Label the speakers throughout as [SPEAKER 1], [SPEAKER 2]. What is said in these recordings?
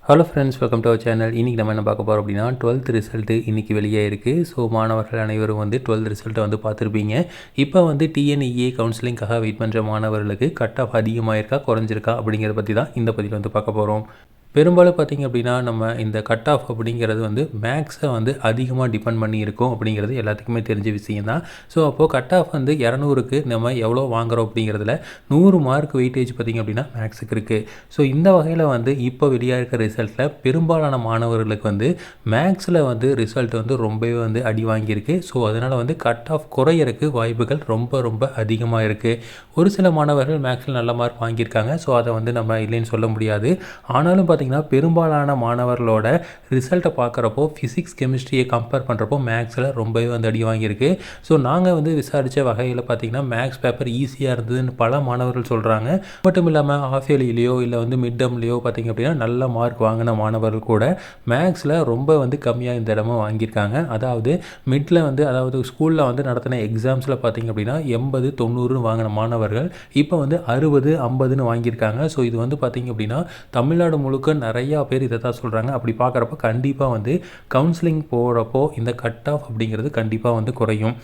[SPEAKER 1] Hello friends, welcome to our channel. இன்றைக்கி நம்ம என்ன பார்க்க போகிறோம் அப்படின்னா 12th ரிசல்ட்டு இன்றைக்கி வெளியே இருக்குது. ஸோ மாணவர்கள் அனைவரும் வந்து 12th ரிசல்ட்டை வந்து பார்த்துருப்பீங்க. இப்போ வந்து டிஎன்இஏ கவுன்சிலிங்காக வெயிட் பண்ணுற மாணவர்களுக்கு கட் ஆஃப் அதிகமாக இருக்கா குறைஞ்சிருக்கா அப்படிங்கிறத பற்றி தான் இந்த பதிவில் வந்து பார்க்க போகிறோம். பெரும்பாலும் பார்த்திங்க அப்படின்னா நம்ம இந்த கட் ஆஃப் அப்படிங்கிறது வந்து மேக்ஸை வந்து அதிகமாக டிபெண்ட் பண்ணி இருக்கும் அப்படிங்கிறது எல்லாத்துக்குமே தெரிஞ்ச விஷயம் தான். ஸோ அப்போது கட் ஆஃப் வந்து 200க்கு நம்ம எவ்வளோ வாங்குகிறோம் அப்படிங்கிறதுல 100 மார்க் வெயிட்டேஜ் பார்த்திங்க அப்படின்னா மேக்ஸுக்கு இருக்குது. ஸோ இந்த வகையில் வந்து இப்போ வெளியாக இருக்க ரிசல்ட்டில் பெரும்பாலான மாணவர்களுக்கு வந்து மேக்ஸில் வந்து ரிசல்ட் வந்து ரொம்பவே வந்து அடி வாங்கியிருக்கு. ஸோ அதனால் வந்து கட் ஆஃப் குறையிறதுக்கு வாய்ப்புகள் ரொம்ப ரொம்ப அதிகமாக இருக்குது. ஒரு சில மாணவர்கள் மேக்ஸில் நல்ல மார்க் வாங்கியிருக்காங்க. ஸோ அதை வந்து நம்ம இல்லைன்னு சொல்ல முடியாது. ஆனாலும் பார்த்திங்கன்னா பெரும்பாலான மாணவர்களோட ரிசல்ட்டை பார்க்குறப்போ ஃபிசிக்ஸ் கெமிஸ்ட்ரியை கம்பேர் பண்ணுறப்போ மேக்ஸில் ரொம்பவே வந்து அடி வாங்கியிருக்கு. ஸோ நாங்கள் வந்து விசாரித்த வகையில் பார்த்திங்கன்னா மேக்ஸ் பேப்பர் ஈஸியாக இருந்ததுன்னு பல மாணவர்கள் சொல்கிறாங்க. மட்டும் இல்லாமல் ஆஃப் இயர்லியோ இல்லை வந்து மிட் டேர்ம்லேயோ பார்த்திங்க அப்படின்னா நல்ல மார்க் வாங்கின மாணவர்கள் கூட மேக்ஸில் ரொம்ப வந்து கம்மியாக இந்த இடமா வாங்கியிருக்காங்க. அதாவது மிட்டில் வந்து அதாவது ஸ்கூலில் வந்து நடத்தின எக்ஸாம்ஸில் பார்த்திங்க அப்படின்னா 80, 90 வாங்கின மாணவர்கள் இப்போ வந்து 60, 50ன்னு வாங்கியிருக்காங்க. ஸோ இது வந்து பார்த்திங்க அப்படின்னா தமிழ்நாடு முழுக்க நிறையா பேர் இதை தான் சொல்கிறாங்க. அப்படி பார்க்குறப்ப கண்டிப்பாக வந்து கவுன்சிலிங் போகிறப்போ இந்த கட் ஆஃப் அப்படிங்கிறது கண்டிப்பாக வந்து குறையும்.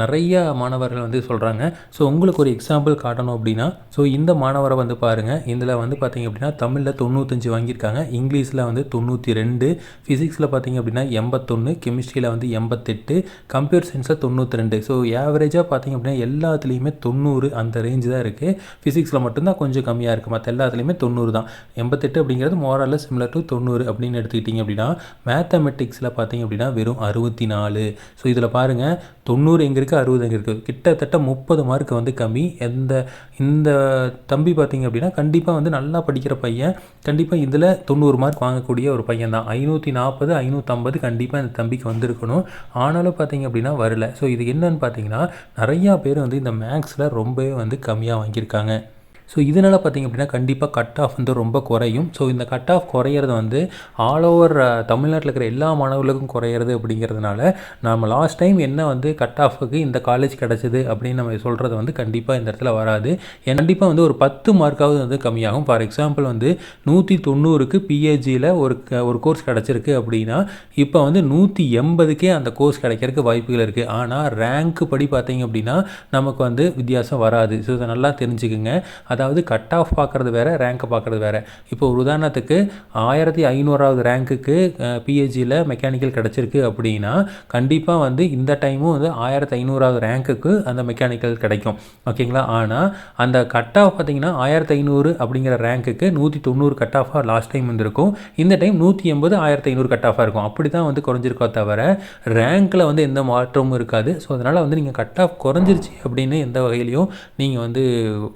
[SPEAKER 1] நிறைய மாணவர்கள் வந்து சொல்கிறாங்க. ஸோ உங்களுக்கு ஒரு எக்ஸாம்பிள் காட்டணும் அப்படின்னா, ஸோ இந்த மாணவரை வந்து பாருங்கள். இதில் வந்து பார்த்திங்க அப்படின்னா தமிழில் 95 வாங்கியிருக்காங்க, இங்கிலீஷில் வந்து 92, ஃபிசிக்ஸில் பார்த்திங்க அப்படின்னா 81, கெமிஸ்ட்ரியில் வந்து 88, கம்ப்யூட்டர் சயின்ஸில் 92. ஸோ ஆவரேஜாக பார்த்திங்க அப்படின்னா எல்லாத்துலேயுமே 90 அந்த ரேஞ்சு தான் இருக்குது. ஃபிசிக்ஸில் மட்டும்தான் கொஞ்சம் கம்மியாக இருக்குது, மற்ற எல்லாத்துலேயுமே 90 தான். 88 அப்படிங்கிறது மோரலில் சிமிலர் டு 90 அப்படின்னு எடுத்துக்கிட்டிங்க அப்படின்னா, மேத்தமெட்டிக்ஸில் பார்த்திங்க அப்படின்னா வெறும் 64. ஸோ இதில் பாருங்கள் 90 எங்கே இருக்குது, 60 எங்கே இருக்குது, கிட்டத்தட்ட 30 மார்க் வந்து கம்மி. இந்த தம்பி பார்த்திங்க அப்படின்னா கண்டிப்பாக வந்து நல்லா படிக்கிற பையன், கண்டிப்பாக இதில் 90 மார்க் வாங்கக்கூடிய ஒரு பையன் தான். 540, 550 கண்டிப்பாக இந்த தம்பிக்கு வந்திருக்கணும். ஆனாலும் பார்த்திங்க அப்படின்னா வரல. ஸோ இது என்னன்னு பார்த்தீங்கன்னா நிறையா பேர் வந்து இந்த மேக்ஸில் ரொம்பவே வந்து கம்மியாக வாங்கியிருக்காங்க. ஸோ இதனால் பார்த்திங்க அப்படின்னா கண்டிப்பாக கட் ஆஃப் வந்து ரொம்ப குறையும். ஸோ இந்த கட் ஆஃப் குறையிறது வந்து ஆல் ஓவர் தமிழ்நாட்டில் இருக்கிற எல்லா மாணவர்களுக்கும் குறையிறது அப்படிங்கிறதுனால நம்ம லாஸ்ட் டைம் என்ன வந்து கட் ஆஃபுக்கு இந்த காலேஜ் கிடச்சிது அப்படின்னு நம்ம சொல்கிறது வந்து கண்டிப்பாக இந்த இடத்துல வராது. கண்டிப்பாக வந்து ஒரு 10 மார்க்காவது வந்து கம்மியாகும். ஃபார் எக்ஸாம்பிள் வந்து 190க்கு பிஹெச்சியில் ஒரு கோர்ஸ் கிடச்சிருக்கு அப்படின்னா இப்போ வந்து 180க்கே அந்த கோர்ஸ் கிடைக்கிறதுக்கு வாய்ப்புகள் இருக்குது. ஆனால் ரேங்க்கு படி பார்த்திங்க அப்படின்னா நமக்கு வந்து வித்தியாசம் வராது. ஸோ இதை நல்லா தெரிஞ்சுக்குங்க. அதாவது கட் ஆஃப் பார்க்குறது வேறு, ரேங்க்கை பார்க்குறது வேறு. இப்போ ஒரு உதாரணத்துக்கு 1500வது ரேங்க்குக்கு பிஹெச்சியில் மெக்கானிக்கல் கிடச்சிருக்கு அப்படின்னா கண்டிப்பாக வந்து இந்த டைமும் வந்து 1500வது ரேங்க்குக்கு அந்த மெக்கானிக்கல் கிடைக்கும். ஓகேங்களா? ஆனால் அந்த கட் ஆஃப் பார்த்திங்கன்னா 1500 அப்படிங்கிற ரேங்க்குக்கு 190 கட் ஆஃபாக லாஸ்ட் டைம் வந்துருக்கும். இந்த டைம் 180, 1500 கட் ஆஃபாக இருக்கும். அப்படி தான் வந்து குறைஞ்சிருக்கோ தவிர ரேங்க்கில் வந்து எந்த மாற்றமும் இருக்காது. ஸோ அதனால் வந்து நீங்கள் கட் ஆஃப் குறைஞ்சிருச்சு அப்படின்னு எந்த வகையிலையும் நீங்கள் வந்து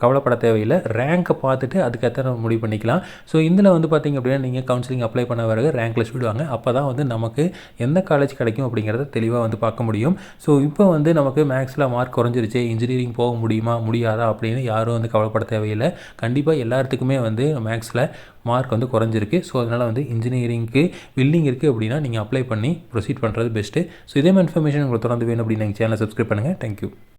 [SPEAKER 1] கவலைப்பட தேவையில்லை. ரேங்கை பார்த்துட்டு அதுக்கேற்ற முடிவு பண்ணிக்கலாம். ஸோ இதில் வந்து பார்த்திங்க அப்படின்னா நீங்கள் கவுன்சிலிங் அப்ளை பண்ண பிறகு ரேங்க் லிஸ்ட் விடுவாங்க. அப்போ தான் வந்து நமக்கு எந்த காலேஜ் கிடைக்கும் அப்படிங்கிறத தெளிவாக வந்து பார்க்க முடியும். ஸோ இப்போ வந்து நமக்கு மேக்ஸில் மார்க் குறைஞ்சிருச்சு, இன்ஜினியரிங் போக முடியுமா முடியாதா அப்படின்னு யாரும் வந்து கவலைப்பட தேவையில்லை. கண்டிப்பாக எல்லாத்துக்குமே வந்து மேக்ஸில் மார்க் வந்து குறைஞ்சிருக்கு. ஸோ அதனால் வந்து இன்ஜினியரிங்க்கு வில்லிங் இருக்குது அப்படின்னா நீங்கள் அப்ளை பண்ணி ப்ரொசீட் பண்ணுறது பெஸ்ட்டு. ஸோ இதே மாதிரி இன்ஃபர்மேஷன் உங்களுக்கு தொடர்ந்து வேணும் அப்படின்னு எங்கள் சேனலை சப்ஸ்கிரைப் பண்ணுங்கள். தேங்க்யூ.